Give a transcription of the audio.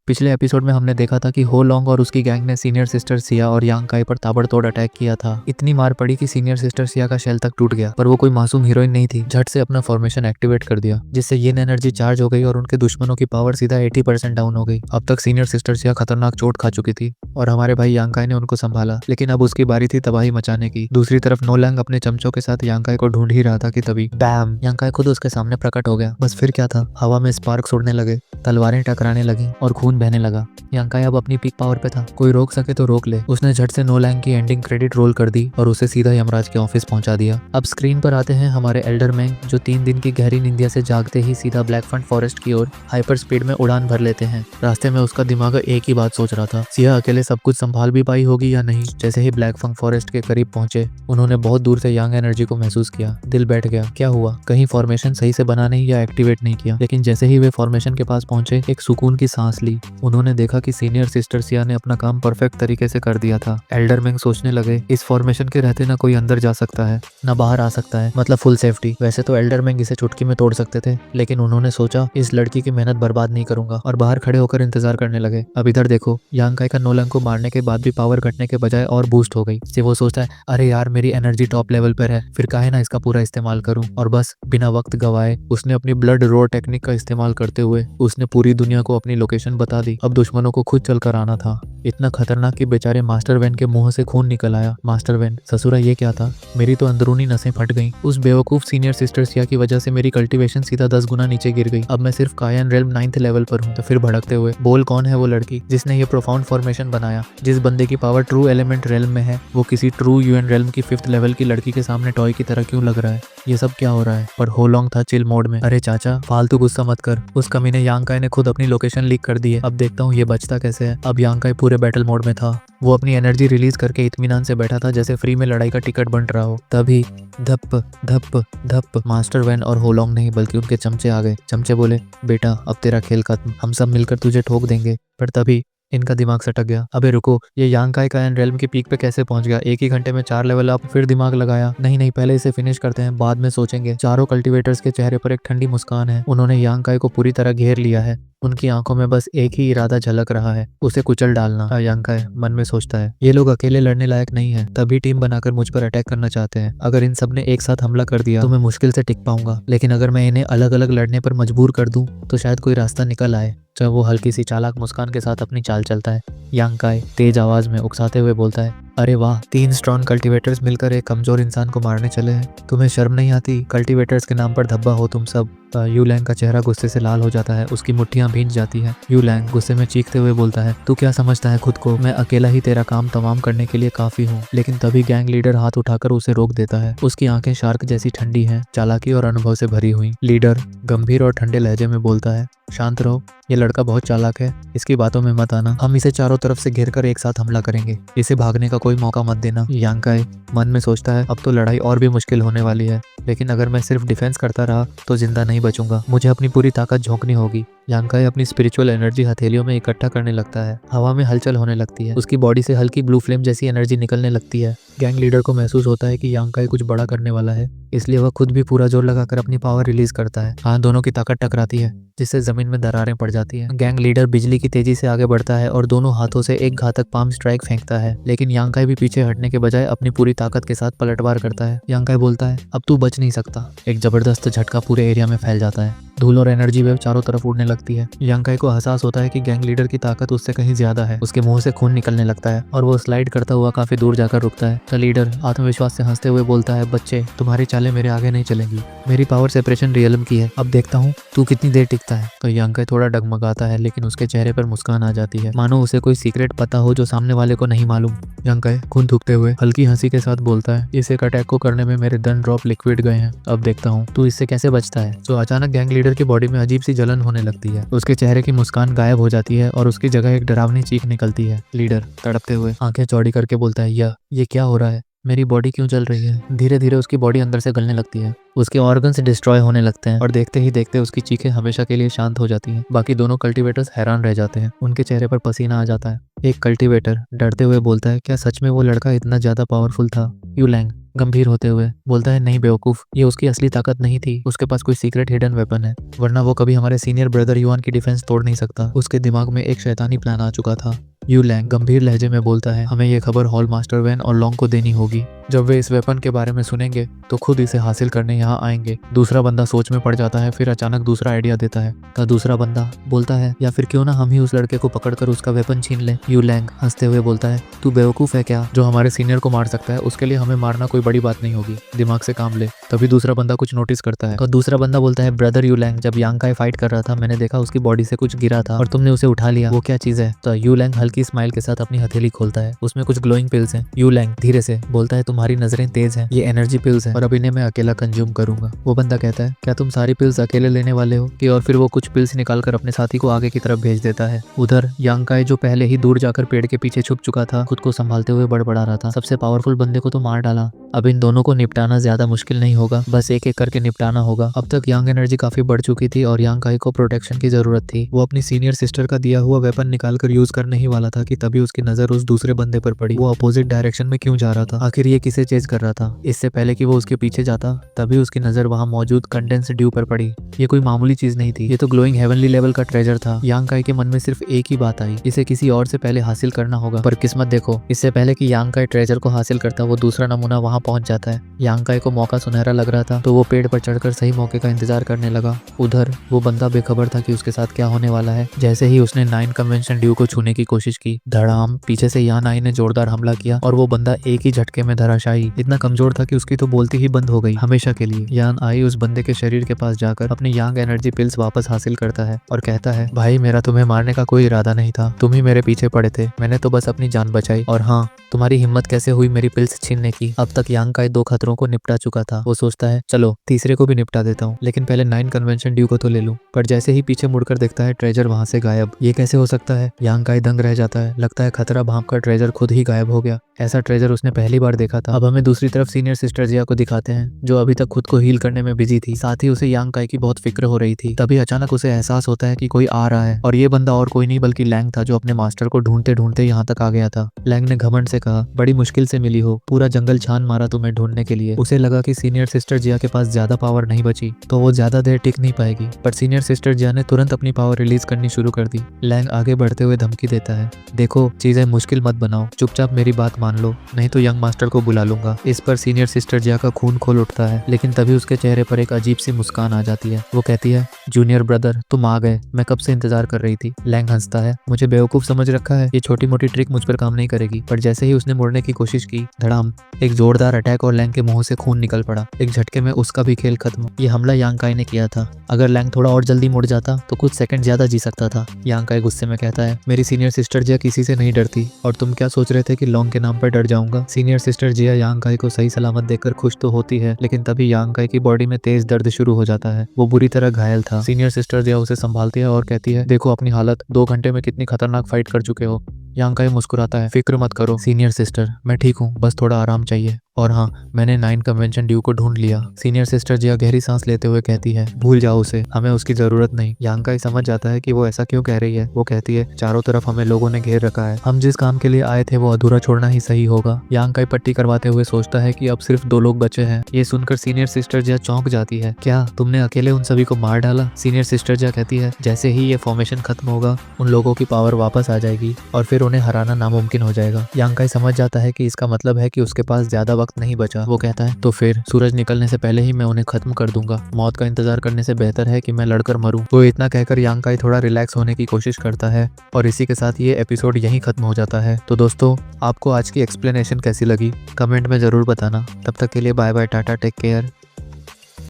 पिछले एपिसोड में हमने देखा था कि हो लॉन्ग और उसकी गैंग ने सीनियर सिस्टर सिया और यांग काई पर ताबड़तोड़ अटैक किया था। इतनी मार पड़ी कि सीनियर सिस्टर सिया का शेल तक टूट गया, पर वो कोई मासूम हीरोइन नहीं थी। झट से अपना फॉर्मेशन एक्टिवेट कर दिया, जिससे यिन एनर्जी चार्ज हो गई और उनके दुश्मनों की पावर सीधा 80% डाउन हो गई। अब तक सीनियर सिस्टर सिया खतरनाक चोट खा चुकी थी और हमारे भाई यांग काई ने उनको संभाला, लेकिन अब उसकी बारी थी तबाही मचाने की। दूसरी तरफ नो लैंग अपने चमचों के साथ यांग काई को ढूंढ ही रहा था कि तभी बैम, यांग काई खुद उसके सामने प्रकट हो गया। बस फिर क्या था, हवा में स्पार्क्स उड़ने लगे, तलवारें टकराने लगी और खून बहने लगा। यांग काई अब अपनी पीक पावर पे था, कोई रोक सके तो रोक ले। उसने झट से नो लैंग की एंडिंग क्रेडिट रोल कर दी और उसे सीधा यमराज के ऑफिस पहुंचा दिया। अब स्क्रीन पर आते हैं हमारे एल्डर मैंग, जो 3 दिन की गहरी निंदिया से जागते ही सीधा ब्लैक फंट फॉरेस्ट की ओर हाइपर स्पीड में उड़ान भर लेते हैं। रास्ते में उसका दिमाग एक ही बात सोच रहा था, सिया अकेले सब कुछ संभाल भी पाई होगी या नहीं। जैसे ही ब्लैक फंट फॉरेस्ट के करीब पहुंचे, उन्होंने बहुत दूर से यांग एनर्जी को महसूस किया। दिल बैठ गया, क्या हुआ, कहीं फॉर्मेशन सही से बना नहीं या एक्टिवेट नहीं किया। लेकिन जैसे ही वे फॉर्मेशन के पास पहुंचे, एक सुकून की सांस ली। उन्होंने देखा कि सीनियर सिस्टर सिया ने अपना काम परफेक्ट तरीके से कर दिया था। एल्डर मैंग सोचने लगे, इस फॉर्मेशन के रहते ना कोई अंदर जा सकता है ना बाहर आ सकता है, मतलब फुल सेफ्टी। वैसे तो एल्डर मैंग इसे चुटकी में तोड़ सकते थे, लेकिन उन्होंने सोचा इस लड़की की मेहनत बर्बाद नहीं करूंगा और बाहर खड़े होकर इंतजार करने लगे। अब इधर देखो, यांग काई का नो लैंग को मारने के बाद भी पावर घटने के बजाय और बूस्ट हो गई। वो सोचता है, अरे यार मेरी एनर्जी टॉप लेवल पर है, फिर काहे ना इसका पूरा इस्तेमाल करूं। और बस बिना वक्त गवाए उसने अपनी ब्लड रोर टेक्निक का इस्तेमाल करते हुए उसने पूरी दुनिया को अपनी लोकेशन बता दी। अब दुश्मनों को खुद चलकर आना था। इतना खतरनाक कि बेचारे मास्टर वैन के मुंह से खून निकल आया। मास्टर वैन, ससुरा ये क्या था, मेरी तो अंदरूनी नसें फट गईं। उस बेवकूफ सीनियर सिस्टर सिया की वजह से मेरी कल्टीवेशन सीधा 10 गुना नीचे गिर गई। अब मैं सिर्फ कायन रेल्म 9th लेवल पर हूँ। तो फिर भड़कते हुए बोल, कौन है वो लड़की जिसने ये प्रोफाउंड फॉर्मेशन बनाया। जिस बंदे की पावर ट्रू एलिमेंट रेल्म में है, वो किसी ट्रू यूएन रेल्म की 5th लेवल की लड़की के सामने टॉय की तरह क्यों लग रहा है। ये सब क्या हो रहा है। पर हो लॉन्ग था चिल मोड में। अरे चाचा फालतू गुस्सा मत कर, उस कमीने यांग काई ने खुद अपनी लोकेशन लीक कर दी है। अब देखता हूँ ये बचता कैसे है। अब यांग काई पूरे बैटल मोड में था। वो अपनी एनर्जी रिलीज करके इत्मीनान से बैठा था, जैसे फ्री में लड़ाई का टिकट बन रहा हो। तभी धप धप धप, मास्टर वैन और होलोंग नहीं बल्कि उनके चमचे आ गए। चमचे बोले, बेटा अब तेरा खेल खत्म, हम सब मिलकर तुझे ठोक देंगे। पर तभी इनका दिमाग सटक गया। अबे रुको, ये यांग काई का रेल्म की पीक पे कैसे पहुंच गया। एक ही घंटे में 4 लेवल अप। फिर दिमाग लगाया, नहीं पहले इसे फिनिश करते हैं, बाद में सोचेंगे। चारों कल्टीवेटर्स के चेहरे पर एक ठंडी मुस्कान है। उन्होंने यांग काई को पूरी तरह घेर लिया है। उनकी आंखों में बस एक ही इरादा झलक रहा है, उसे कुचल डालना। यांग काई मन में सोचता है, ये लोग अकेले लड़ने लायक नहीं है, तभी टीम बनाकर मुझ पर अटैक करना चाहते हैं। अगर इन सब ने एक साथ हमला कर दिया तो मैं मुश्किल से टिक पाऊंगा, लेकिन अगर मैं इन्हें अलग अलग लड़ने पर मजबूर कर दूं तो शायद कोई रास्ता निकल आए। जब वो हल्की सी चालाक मुस्कान के साथ अपनी चाल चलता है, यांग काई तेज आवाज में उकसाते हुए बोलता है, अरे वाह, 3 स्ट्रॉन्ग कल्टीवेटर्स मिलकर एक कमजोर इंसान को मारने चले हैं। तुम्हें शर्म नहीं आती, कल्टीवेटर्स के नाम पर धब्बा हो तुम सब। यू लैंग का चेहरा गुस्से से लाल हो जाता है, उसकी मुट्ठियां भींच जाती हैं। यू लैंग गुस्से में चीखते हुए बोलता है, तू क्या समझता है खुद को, मैं अकेला ही तेरा काम तमाम करने के लिए काफी हूँ। लेकिन तभी गैंग लीडर हाथ उठाकर उसे रोक देता है। उसकी आंखें शार्क जैसी ठंडी हैं, चालाकी और अनुभव से भरी हुई। लीडर गंभीर और ठंडे लहजे में बोलता है, शांत रहो, ये लड़का बहुत चालाक है, इसकी बातों में मत आना। हम इसे चारों तरफ से घेर कर एक साथ हमला करेंगे, इसे भागने का कोई मौका मत देना। यांग काई मन में सोचता है, अब तो लड़ाई और भी मुश्किल होने वाली है, लेकिन अगर मैं सिर्फ डिफेंस करता रहा तो जिंदा नहीं बचूंगा। मुझे अपनी पूरी ताकत झोंकनी होगी। यांग काई अपनी स्पिरिचुअल एनर्जी हथेलियों में इकट्ठा करने लगता है। हवा में हलचल होने लगती है, उसकी बॉडी से हल्की ब्लू फ्लेम जैसी एनर्जी निकलने लगती है। गैंग लीडर को महसूस होता है कि यांग काई कुछ बड़ा करने वाला है, इसलिए वह खुद भी पूरा जोर लगाकर अपनी पावर रिलीज करता है। हाथ दोनों की ताकत टकराती है, जिससे जमीन में दरारें पड़ जाती है। गैंग लीडर बिजली की तेजी से आगे बढ़ता है और दोनों हाथों से एक घातक पाम स्ट्राइक फेंकता है, लेकिन यांग काई भी पीछे हटने के बजाय अपनी पूरी ताकत के साथ पलटवार करता है। यांग काई बोलता है, अब तू बच नहीं सकता। एक जबरदस्त झटका पूरे एरिया में फैल जाता है, धूल और एनर्जी वेव चारों तरफ उड़ने लगती है। यांग काई को एहसास होता है कि गैंग लीडर की ताकत उससे कहीं ज्यादा है। उसके मुंह से खून निकलने लगता है और वो स्लाइड करता हुआ काफी दूर जाकर रुकता है। द लीडर आत्मविश्वास से हंसते हुए बोलता है, बच्चे तुम्हारी चालें मेरे आगे नहीं चलेंगी, मेरी पावर सेपरेशन रियलम की है, अब देखता हूँ तू कितनी देर टिकता है। तो यांग काई थोड़ा डगमगाता है, लेकिन उसके चेहरे पर मुस्कान आ जाती है, मानो उसे कोई सीक्रेट पता हो जो सामने वाले को नहीं मालूम। यांग काई खून थूकते हुए हल्की हंसी के साथ बोलता है, इस एक अटैक को करने में मेरे 10 ड्रॉप लिक्विड गए हैं, अब देखता हूँ तू इससे कैसे बचता है। तो अचानक गैंग लीडर की बॉडी में अजीब सी जलन होने लगती है, उसके चेहरे की मुस्कान गायब हो जाती है और उसकी जगह एक डरावनी चीख निकलती है। लीडर तड़पते हुए आंखें चौड़ी करके बोलता है, ये क्या हो रहा है, मेरी बॉडी क्यों जल रही है। धीरे धीरे उसकी बॉडी अंदर से गलने लगती है, उसके ऑर्गन्स डिस्ट्रॉय होने लगते हैं और देखते ही देखते उसकी चीखें हमेशा के लिए शांत हो जाती हैं। बाकी दोनों कल्टीवेटर्स हैरान रह जाते हैं, उनके चेहरे पर पसीना आ जाता है। एक कल्टीवेटर डरते हुए बोलता है, क्या सच में वो लड़का इतना ज्यादा पावरफुल था। यू लैंग गंभीर होते हुए बोलता है, नहीं बेवकूफ, ये उसकी असली ताकत नहीं थी, उसके पास कोई सीक्रेट हिडन वेपन है, वरना वो कभी हमारे सीनियर ब्रदर युआन की डिफेंस तोड़ नहीं सकता। उसके दिमाग में एक शैतानी प्लान आ चुका था। यू लैंग गंभीर लहजे में बोलता है, हमें ये खबर हॉल मास्टर वैन और लॉन्ग को देनी होगी। जब वे इस वेपन के बारे में सुनेंगे तो खुद इसे हासिल करने यहाँ आएंगे। दूसरा बंदा सोच में पड़ जाता है, फिर अचानक दूसरा आइडिया देता है। तो दूसरा बंदा बोलता है, या फिर क्यों ना हम ही उस लड़के को पकड़कर उसका वेपन छीन लें। यू लैंग हंसते हुए बोलता है, तू बेवकूफ है क्या? जो हमारे सीनियर को मार सकता है उसके लिए हमें मारना कोई बड़ी बात नहीं होगी, दिमाग से काम ले। तभी दूसरा बंदा कुछ नोटिस करता है। तो दूसरा बंदा बोलता है, ब्रदर यू लैंग, जब यांग काई फाइट कर रहा था मैंने देखा उसकी बॉडी से कुछ गिरा था और तुमने उसे उठा लिया, वो क्या चीज है? तो यू लैंग हल्की स्माइल के साथ अपनी हथेली खोलता है, उसमें कुछ ग्लोइंग पिल्स हैं। यू लैंग धीरे से बोलता है, तुम्हारी नजरें तेज हैं, ये एनर्जी पिल्स हैं और अब इन्हें मैं अकेला कंज्यूम करूंगा। वो बंदा कहता है, क्या तुम सारी पिल्स अकेले लेने वाले हो कि? और फिर वो कुछ पिल्स निकालकर अपने साथी को आगे की तरफ भेज देता है। उधर यांग काई जो पहले ही दूर जाकर पेड़ के पीछे छुप चुका था, खुद को संभालते हुए बड़बड़ा रहा था, सबसे पावरफुल बंदे को तो मार डाला, अब इन दोनों को निपटाना ज्यादा मुश्किल नहीं होगा, बस एक एक करके निपटाना होगा। अब तक यांग एनर्जी काफी बढ़ चुकी थी और यांग काई को प्रोटेक्शन की जरूरत थी। वो अपनी सीनियर सिस्टर का दिया हुआ वेपन निकालकर यूज करने ही वाला था कि तभी उसकी नजर उस दूसरे बंदे पर पड़ी। वो अपोजिट डायरेक्शन में क्यों जा रहा था? आखिर ये किसे चेज कर रहा था? इससे पहले कि वो उसके पीछे जाता तभी उसकी नजर वहां मौजूद कंडेंस्ड ड्यू पर पड़ी। ये कोई मामूली चीज नहीं थी, ये तो ग्लोइंग हेवनली लेवल का ट्रेजर था। यांग काई के मन में सिर्फ एक ही बात आई, इसे किसी और से पहले हासिल करना होगा। पर किस्मत देखो, इससे पहले कि यांग काई ट्रेजर को हासिल करता वो दूसरा नमूना वहां पहुंच जाता है। यांग काई को मौका सुनहरा लग रहा था तो वो पेड़ पर चढ़कर सही मौके का इंतजार करने लगा। उधर वो बंदा बेखबर था कि उसके साथ क्या होने वाला है। जैसे ही उसने 9 कन्वेंशन ड्यू को छूने की कोशिश की, धड़ाम पीछे से यान आई ने जोरदार हमला किया और वो बंदा एक ही झटके में धराशायी, इतना कमजोर था कि उसकी तो बोलती ही बंद हो गई हमेशा के लिए। यान आई उस बंदे के शरीर के पास जाकर अपनी यांग एनर्जी पिल्स वापस हासिल करता है और कहता है, भाई मेरा तुम्हें मारने का कोई इरादा नहीं था, तुम ही मेरे पीछे पड़े थे, मैंने तो बस अपनी जान बचाई। और हाँ, तुम्हारी हिम्मत कैसे हुई मेरी पिल्स छीनने की? अब तक यांग काई 2 खतरों को निपटा चुका था। वो सोचता है, चलो तीसरे को भी निपटा देता हूँ, लेकिन पहले 9 कन्वेंशन ड्यू को तो ले लूं। पर जैसे ही पीछे मुड़कर देखता है ट्रेजर वहां से गायब। ये कैसे हो सकता है? यांग काई दंग रह जाता है, लगता है खतरा भांपकर ट्रेजर खुद ही गायब हो गया। ऐसा ट्रेजर उसने पहली बार देखा था। अब हमें दूसरी तरफ सीनियर सिस्टर जिया को दिखाते हैं, जो अभी तक खुद को हील करने में बिजी थी, साथ ही उसे यांग काई की बहुत फिक्र हो रही थी। तभी अचानक उसे एहसास होता है कि कोई आ रहा है और ये बंदा और कोई नहीं बल्कि लैंग था, जो अपने मास्टर को ढूंढते ढूंढते यहाँ तक आ गया था। लैंग ने घमंड से कहा, बड़ी मुश्किल से मिली हो, पूरा जंगल छान मारा तुम्हें ढूंढने के लिए। उसे लगा कि सीनियर सिस्टर जिया के पास ज्यादा पावर नहीं बची तो वो ज्यादा देर टिक नहीं पाएगी, पर सीनियर सिस्टर जिया ने तुरंत अपनी पावर रिलीज करनी शुरू कर दी। लैंग आगे बढ़ते हुए धमकी देता है, देखो चीजें मुश्किल मत बनाओ, चुपचाप मेरी बात मान लो, नहीं तो यंग मास्टर को बुला लूंगा। इस पर सीनियर सिस्टर जिया का खून खोल उठता है, लेकिन तभी उसके चेहरे पर एक अजीब सी मुस्कान आ जाती है। वो कहती है, जूनियर ब्रदर तुम आ गए, मैं कब से इंतजार कर रही थी। लैंग हंसता है, मुझे बेवकूफ समझ रखा है, ये छोटी मोटी ट्रिक मुझ पर काम नहीं करेगी। पर जैसे ही उसने मुड़ने की कोशिश की, धड़ाम एक जोरदार अटैक और लैंग के मुंह से खून निकल पड़ा। एक झटके में उसका भी खेल खत्म। ये हमला यांग काई ने किया था। अगर लैंग थोड़ा और जल्दी मुड़ जाता तो कुछ सेकंड ज्यादा जी सकता था। यांग काई गुस्से में कहता है, मेरी सीनियर सिस्टर जिया किसी से नहीं डरती, और तुम क्या सोच रहे थे कि लॉन्ग के नाम पर डर जाऊंगा? सीनियर सिस्टर जिया यांग काई को सही सलामत देखकर खुश तो होती है, लेकिन तभी यांग काई की बॉडी में तेज दर्द शुरू हो जाता है। वो बुरी तरह घायल था। सीनियर सिस्टर जिया उसे संभालती है और कहती है, देखो अपनी हालत, 2 घंटे में कितनी खतरनाक फाइट कर चुके हो। यांग काई मुस्कुराता है, फिक्र मत करो सीनियर सिस्टर, मैं ठीक हूँ, बस थोड़ा आराम चाहिए। और हाँ, मैंने 9 कन्वेंशन ड्यू को ढूंढ लिया। सीनियर सिस्टर जिया गहरी सांस लेते हुए कहती है, भूल जाओ उसे, हमें उसकी जरूरत नहीं। यांग काई समझ जाता है कि वो ऐसा क्यों कह रही है। वो कहती है, चारों तरफ हमें लोगों ने घेर रखा है, हम जिस काम के लिए आए थे वो अधूरा छोड़ना ही सही होगा। यांग काई पट्टी करवाते हुए सोचता है कि अब सिर्फ 2 लोग बचे हैं। ये सुनकर सीनियर सिस्टर जिया चौंक जाती है, क्या तुमने अकेले उन सभी को मार डाला? सीनियर सिस्टर जिया कहती है, जैसे ही ये फॉर्मेशन खत्म होगा उन लोगों की पावर वापस आ जाएगी और फिर उन्हें हराना नामुमकिन हो जाएगा। यांग काई समझ जाता है कि इसका मतलब है कि उसके पास ज्यादा वक्त नहीं बचा। वो कहता है, तो फिर सूरज निकलने से पहले ही मैं उन्हें खत्म कर दूंगा। मौत का इंतजार करने से बेहतर है कि मैं लड़कर मरूं। वो इतना कहकर यांग काई थोड़ा रिलैक्स होने की कोशिश करता है और इसी के साथ ये एपिसोड यहीं खत्म हो जाता है। तो दोस्तों, आपको आज की एक्सप्लेनेशन कैसी लगी कमेंट में जरूर बताना। तब तक के लिए bye bye, tata, take care.